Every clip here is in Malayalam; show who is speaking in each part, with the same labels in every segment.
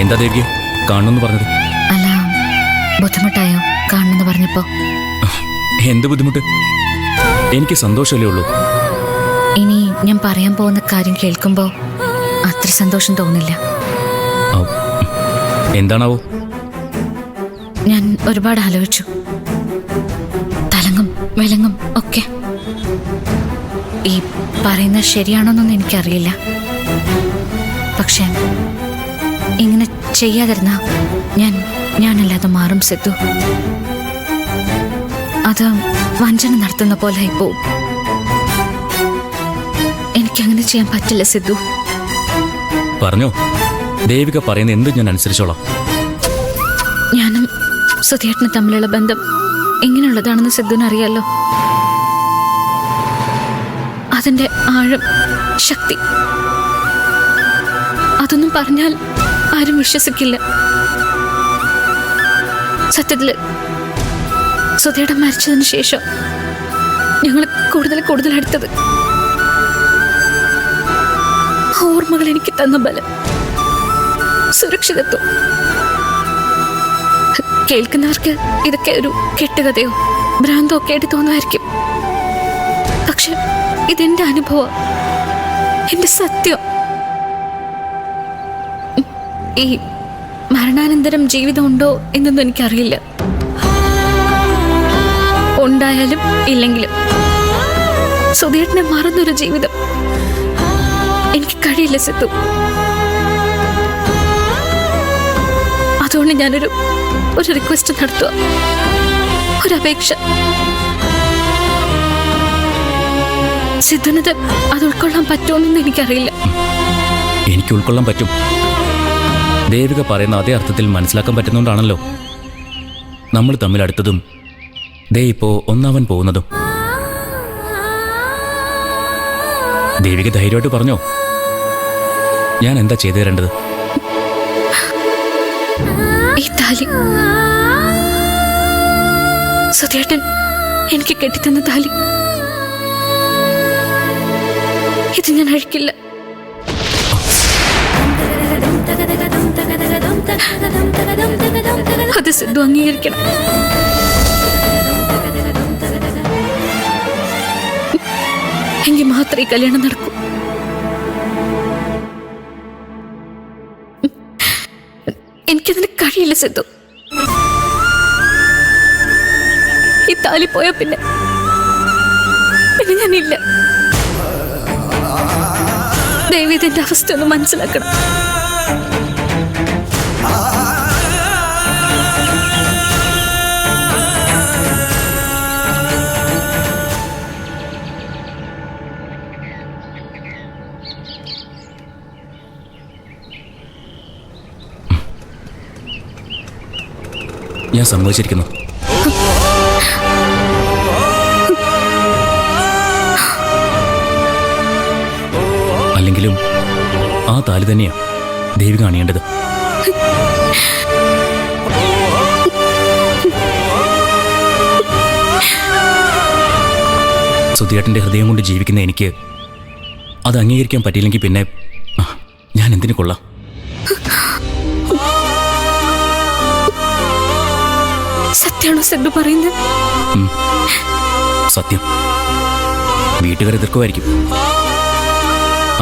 Speaker 1: എന്താ ദേവികെ കാണണമെന്ന് പറഞ്ഞത്?
Speaker 2: അല്ല, ബുദ്ധിമുട്ടായോ കാണണമെന്ന് പറഞ്ഞപ്പോ?
Speaker 1: എന്ത് ബുദ്ധിമുട്ട്? എനിക്ക് സന്തോഷമല്ലേ ഉള്ളൂ.
Speaker 2: ഇനി ഞാൻ പറയാൻ പോകുന്ന കാര്യം കേൾക്കുമ്പോ അത്ര സന്തോഷം തോന്നില്ല.
Speaker 1: എന്താണാവോ?
Speaker 2: ഞാൻ ഒരുപാട് ആലോചിച്ചു, തലങ്ങും വിലങ്ങും ഒക്കെ. ഈ പറയുന്നത് ശരിയാണോന്നൊന്നും എനിക്കറിയില്ല. പക്ഷെ ഇങ്ങനെ ചെയ്യാതിരുന്ന ഞാനല്ലാതെ മാറും സിദ്ധു. അത് വഞ്ചന നടത്തുന്ന പോലെ പോവും. എനിക്കങ്ങനെ ചെയ്യാൻ പറ്റില്ല സിദ്ധു.
Speaker 1: പറഞ്ഞോ, ദേവിക പറയുന്ന എന്തും ഞാൻ അനുസരിച്ചോളാം.
Speaker 2: ഞാനും സുധിയേട്ടനും തമ്മിലുള്ള ബന്ധം എങ്ങനെയുള്ളതാണെന്ന് സിദ്ധുവിന് അറിയാലോ. അതിന്റെ ആഴം, ശക്തി, അതൊന്നും പറഞ്ഞാൽ ആരും വിശ്വസിക്കില്ല. സത്യത്തില് സുധയുടെ മരിച്ചതിന് ശേഷം ഞങ്ങൾ കൂടുതൽ അടുത്തത്. ഓർമ്മകൾ എനിക്ക് തന്ന ബലം, സുരക്ഷിതത്വം. കേൾക്കുന്നവർക്ക് ഇതൊക്കെ ഒരു കെട്ടുകഥയോ ഭ്രാന്തോ ഒക്കെ ആയിട്ട് തോന്നുമായിരിക്കും. പക്ഷെ ഇതെന്റെ അനുഭവം, എന്റെ സത്യം. ഈ മരണാനന്തരം ജീവിതമുണ്ടോ എന്നൊന്നും എനിക്കറിയില്ല. ഉണ്ടായാലും ഇല്ലെങ്കിലും സുധീട്ടനെ മറന്നൊരു ജീവിതം എനിക്ക് കഴിയില്ല സിദ്ധു. അതുകൊണ്ട് ഞാനൊരു റിക്വസ്റ്റ് നടത്തുക, ഒരു അപേക്ഷ. സിദ്ധുനത് അത് ഉൾക്കൊള്ളാൻ പറ്റുമെന്നൊന്നും എനിക്കറിയില്ല.
Speaker 1: എനിക്ക് ഉൾക്കൊള്ളാൻ പറ്റും. ദേവിക പറയുന്ന അതേ അർത്ഥത്തിൽ മനസ്സിലാക്കാൻ പറ്റുന്നതുകൊണ്ടാണല്ലോ നമ്മൾ തമ്മിൽ അടുത്തതും ദേ ഇപ്പോ ഒന്നാവൻ പോകുന്നതും. ദേവിക ധൈര്യമായിട്ട് പറഞ്ഞോ, ഞാൻ എന്താ ചെയ്തു തരേണ്ടത്?
Speaker 2: ഈ താലി, സുധേട്ടൻ എനിക്ക് കെട്ടിത്തന്ന താലി, ഇത് ഞാൻ അഴിക്കില്ല. അത് സിദ്ധു അംഗീകരിക്കണം. എങ്കിൽ മാത്രമേ കല്യാണം നടക്കൂ. എനിക്കതിന് കഴിയില്ല സിദ്ധു. ഈ താലി പോയ പിന്നെ ഞാനില്ല. ദയവ് ഇതിന്റെ അവസ്ഥ ഒന്ന് മനസ്സിലാക്കണം.
Speaker 1: ഞാൻ സമ്മതിച്ചിരിക്കുന്നു. അല്ലെങ്കിലും ആ താലി തന്നെയാ ദേവിക അണിയേണ്ടത്. സുധിയേട്ടന്റെ ഹൃദയം കൊണ്ട് ജീവിക്കുന്ന എനിക്ക് അത് അംഗീകരിക്കാൻ പറ്റിയില്ലെങ്കിൽ പിന്നെ ഞാൻ എന്തിനു കൊള്ളാം?
Speaker 2: സത്യമാണോ സിദ്ധു പറയുന്നത്?
Speaker 1: സത്യം. വീട്ടുകാരെ എതിർക്കുമായിരിക്കും,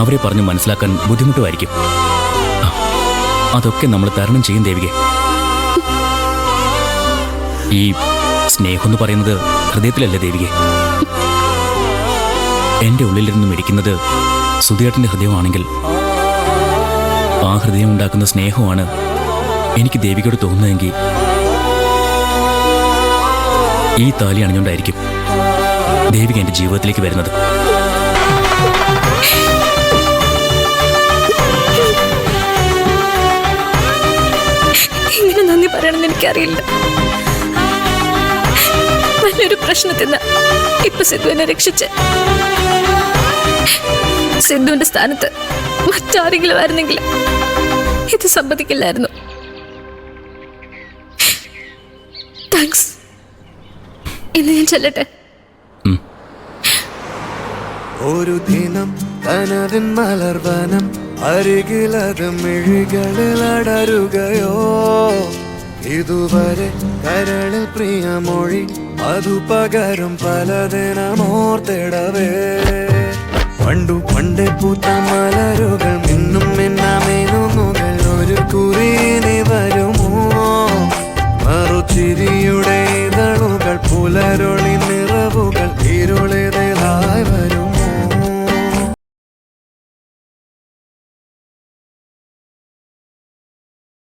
Speaker 1: അവരെ പറഞ്ഞ് മനസ്സിലാക്കാൻ ബുദ്ധിമുട്ടുമായിരിക്കും. അതൊക്കെ നമ്മൾ തരണം ചെയ്യും ദേവികെ. ഈ സ്നേഹം എന്ന് പറയുന്നത് ഹൃദയത്തിലല്ലേ ദേവികെ? എന്റെ ഉള്ളിലിരുന്ന് മിടിക്കുന്നത് സുധിയേട്ടന്റെ ഹൃദയമാണെങ്കിൽ ആ ഹൃദയം ഉണ്ടാക്കുന്ന സ്നേഹമാണ് എനിക്ക് ദേവികയോട് തോന്നുന്നതെങ്കിൽ ഈ താലി അണിഞ്ഞുകൊണ്ടായിരിക്കും ദേവിക എന്റെ ജീവിതത്തിലേക്ക് വരുന്നത്.
Speaker 2: ഇങ്ങനെ നന്ദി പറയണമെന്ന് എനിക്കറിയില്ല. വലിയൊരു പ്രശ്നത്തിൽ നിന്ന് ഇപ്പൊ സിദ്ധുവിനെ രക്ഷിച്ച് സിദ്ധുവിന്റെ സ്ഥാനത്ത് മറ്റാരെങ്കിലും ആയിരുന്നെങ്കിൽ ഇത് സമ്മതിക്കില്ലായിരുന്നു. താങ്ക്സ്. ഇന്ന് ഞാൻ ചെല്ലട്ടെ.
Speaker 3: ഒരു ദിനം കനവിൻ മലർവനം അരികിലത് മിഴികളിൽ അടരുകയോ ഇതുവരെ കരളിൽ പ്രിയമൊഴി അതു പകരും പലതിനമോർത്തിടവേ പണ്ടു പണ്ടേ പൂത്ത മലരുകൾ